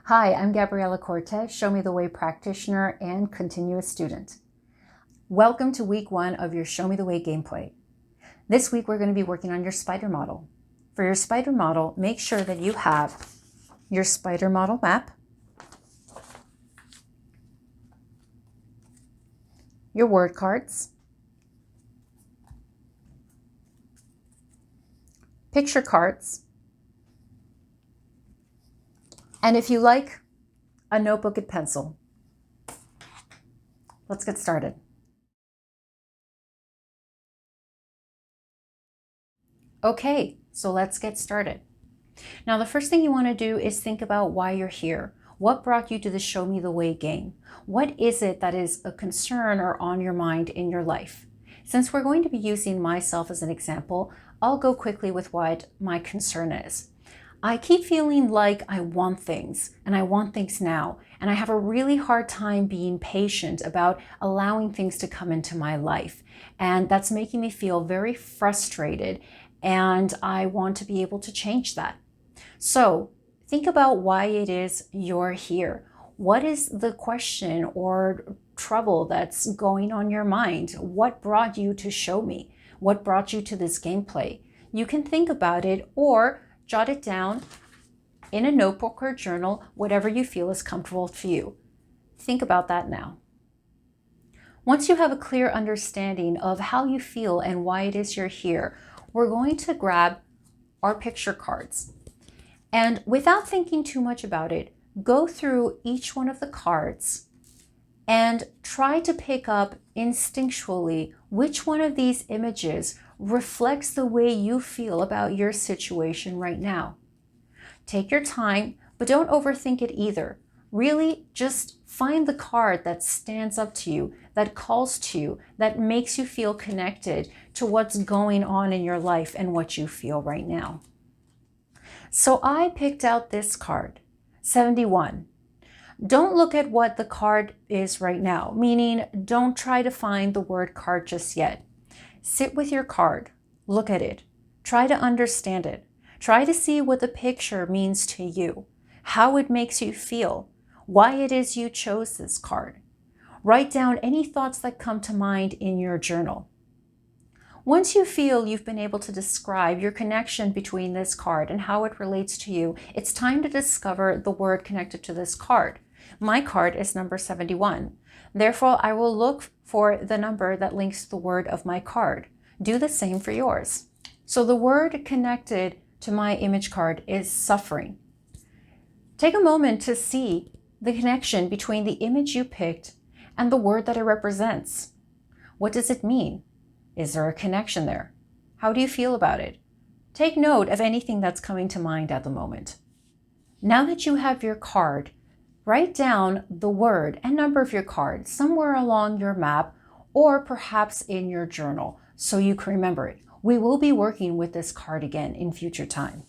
Hi, I'm Gabriela Cortez, Show Me the Way practitioner and continuous student. Welcome to week 1 of your Show Me the Way gameplay. This week we're going to be working on your spider model. For your spider model, make sure that you have your spider model map, your word cards, picture cards, and if you like, a notebook and pencil. Let's get started. Okay, so let's get started. Now, the first thing you want to do is think about why you're here. What brought you to the Show Me the Way game? What is it that is a concern or on your mind in your life? Since we're going to be using myself as an example, I'll go quickly with what my concern is. I keep feeling like I want things, and I want things now, and I have a really hard time being patient about allowing things to come into my life. And that's making me feel very frustrated, and I want to be able to change that. So think about why it is you're here. What is the question or trouble that's going on your mind? What brought you to Show Me? What brought you to this gameplay? You can think about it or jot it down in a notebook or journal, whatever you feel is comfortable for you. Think about that now. Once you have a clear understanding of how you feel and why it is you're here, we're going to grab our picture cards. And without thinking too much about it, go through each one of the cards and try to pick up instinctually which one of these images reflects the way you feel about your situation right now. Take your time, but don't overthink it either. Really, just find the card that stands up to you, that calls to you, that makes you feel connected to what's going on in your life and what you feel right now. So I picked out this card, 71. Don't look at what the card is right now, meaning don't try to find the word card just yet. Sit with your card, look at it, try to understand it, try to see what the picture means to you, how it makes you feel, why it is you chose this card. Write down any thoughts that come to mind in your journal. Once you feel you've been able to describe your connection between this card and how it relates to you, it's time to discover the word connected to this card. My card is number 71. Therefore, I will look for the number that links to the word of my card. Do the same for yours. So the word connected to my image card is suffering. Take a moment to see the connection between the image you picked and the word that it represents. What does it mean? Is there a connection there? How do you feel about it? Take note of anything that's coming to mind at the moment. Now that you have your card, write down the word and number of your card somewhere along your map or perhaps in your journal so you can remember it. We will be working with this card again in future time.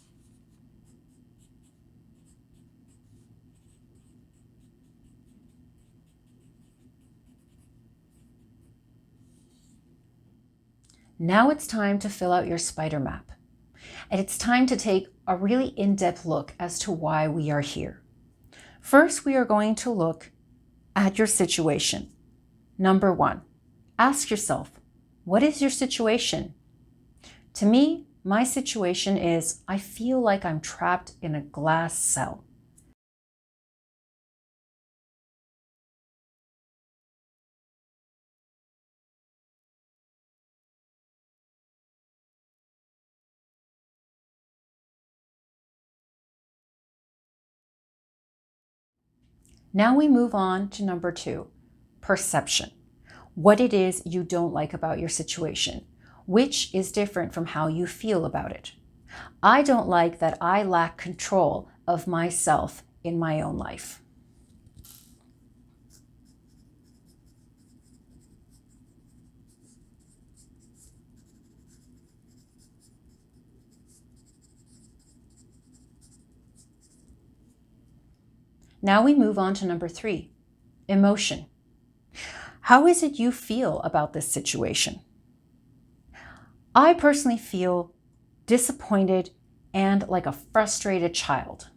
Now it's time to fill out your spider map. And it's time to take a really in-depth look as to why we are here. First, we are going to look at your situation. Number 1, ask yourself, what is your situation? To me, my situation is I feel like I'm trapped in a glass cell. Now we move on to number 2, perception. What it is you don't like about your situation, which is different from how you feel about it. I don't like that I lack control of myself in my own life. Now we move on to number 3, emotion. How is it you feel about this situation? I personally feel disappointed and like a frustrated child.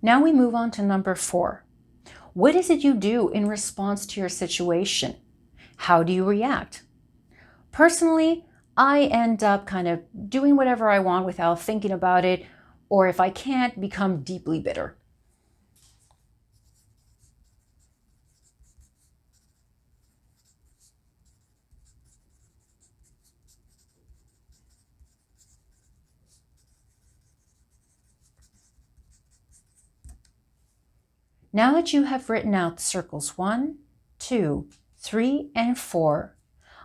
Now we move on to number 4. What is it you do in response to your situation? How do you react? Personally, I end up kind of doing whatever I want without thinking about it, or if I can't, become deeply bitter. Now that you have written out circles 1, 2, 3, and 4,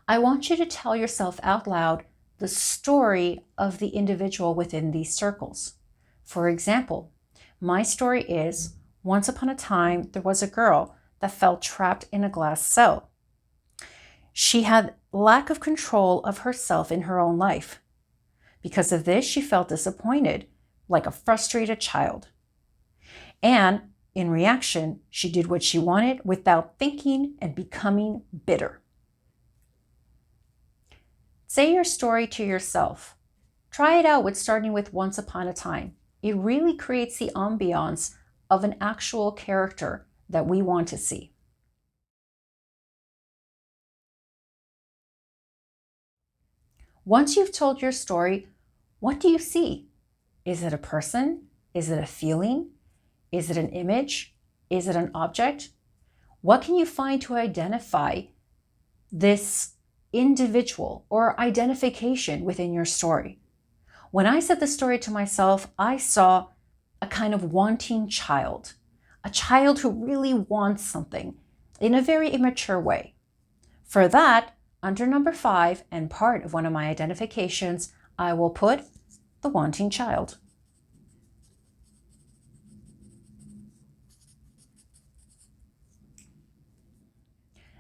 I want you to tell yourself out loud the story of the individual within these circles. For example, my story is, once upon a time, there was a girl that felt trapped in a glass cell. She had lack of control of herself in her own life. Because of this, she felt disappointed, like a frustrated child. And in reaction, she did what she wanted without thinking and becoming bitter. Say your story to yourself. Try it out with starting with once upon a time. It really creates the ambiance of an actual character that we want to see. Once you've told your story, what do you see? Is it a person? Is it a feeling? Is it an image? Is it an object? What can you find to identify this individual or identification within your story? When I said the story to myself, I saw a kind of wanting child, a child who really wants something in a very immature way. For that, under number 5 and part of one of my identifications, I will put the wanting child.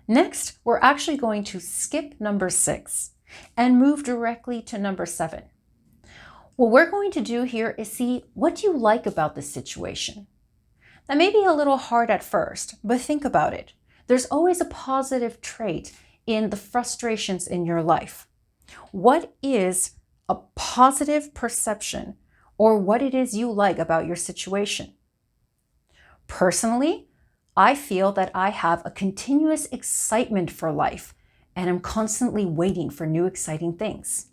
Next, we're actually going to skip number 6 and move directly to number 7. What we're going to do here is see what you like about this situation. That may be a little hard at first, but think about it. There's always a positive trait in the frustrations in your life. What is a positive perception or what it is you like about your situation? Personally, I feel that I have a continuous excitement for life and I'm constantly waiting for new exciting things.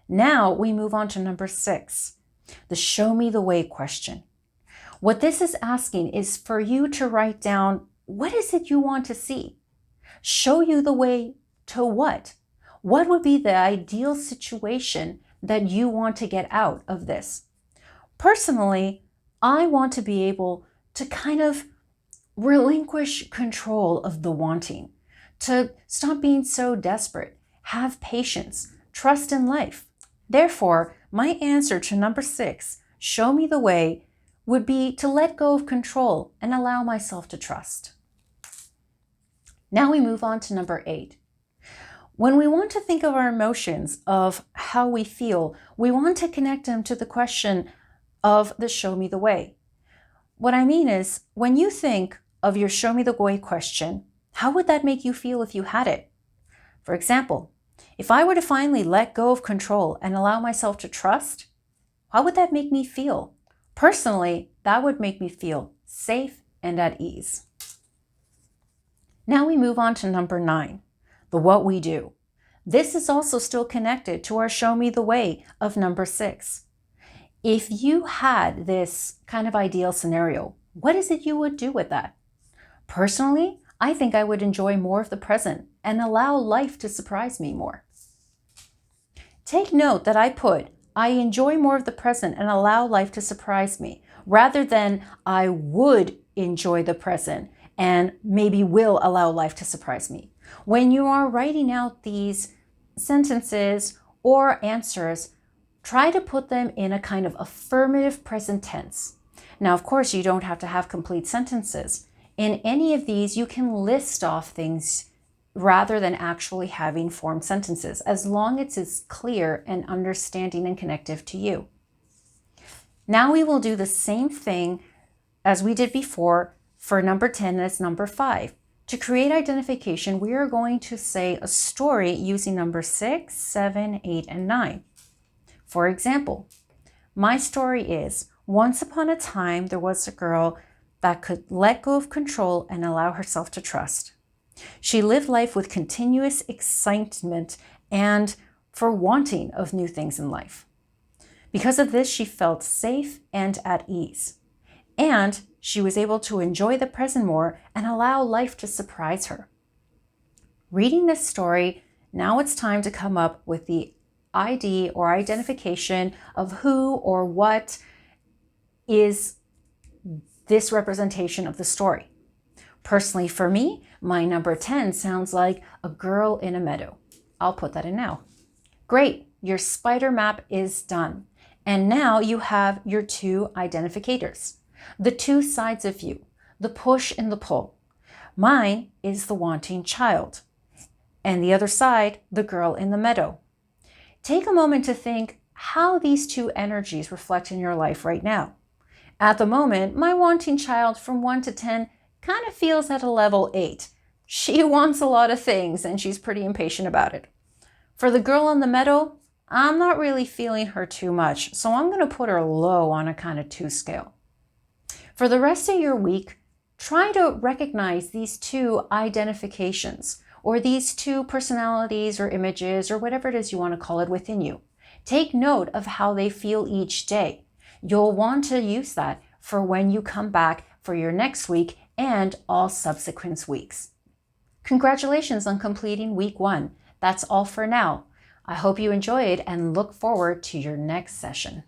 Now we move on to number 6, the show me the way question. What this is asking is for you to write down, what is it you want to see? Show you the way to what? What would be the ideal situation that you want to get out of this? Personally, I want to be able to kind of relinquish control of the wanting, to stop being so desperate, have patience, trust in life. Therefore, my answer to number 6, show me the way, would be to let go of control and allow myself to trust. Now we move on to number 8. When we want to think of our emotions, of how we feel, we want to connect them to the question of the show me the way. What I mean is, when you think of your show me the way question, how would that make you feel if you had it? For example, if I were to finally let go of control and allow myself to trust, how would that make me feel? Personally, that would make me feel safe and at ease. Now we move on to number 9, the what we do. This is also still connected to our show me the way of number 6. If you had this kind of ideal scenario, what is it you would do with that? Personally, I think I would enjoy more of the present and allow life to surprise me more. Take note that I put, I enjoy more of the present and allow life to surprise me, rather than I would enjoy the present and maybe will allow life to surprise me. When you are writing out these sentences or answers, try to put them in a kind of affirmative present tense. Now, of course, you don't have to have complete sentences. In any of these, you can list off things rather than actually having formed sentences, as long as it's clear and understanding and connective to you. Now we will do the same thing as we did before for number 10 as number 5. To create identification, we are going to say a story using number 6, 7, 8, and 9. For example, my story is, once upon a time, there was a girl that could let go of control and allow herself to trust. She lived life with continuous excitement and for wanting of new things in life. Because of this, she felt safe and at ease. And she was able to enjoy the present more and allow life to surprise her. Reading this story, now it's time to come up with the ID or identification of who or what is this representation of the story. Personally, for me, my number 10 sounds like a girl in a meadow. I'll put that in now. Great, your spider map is done. And now you have your 2 identificators, the 2 sides of you, the push and the pull. Mine is the wanting child, and the other side, the girl in the meadow. Take a moment to think how these 2 energies reflect in your life right now. At the moment, my wanting child from 1 to 10 kind of feels at a level 8. She wants a lot of things and she's pretty impatient about it. For the girl in the meadow, I'm not really feeling her too much, so I'm going to put her low on a kind of 2 scale. For the rest of your week, try to recognize these 2 identifications or these 2 personalities or images or whatever it is you want to call it within you. Take note of how they feel each day. You'll want to use that for when you come back for your next week and all subsequent weeks. Congratulations on completing week 1. That's all for now. I hope you enjoyed and look forward to your next session.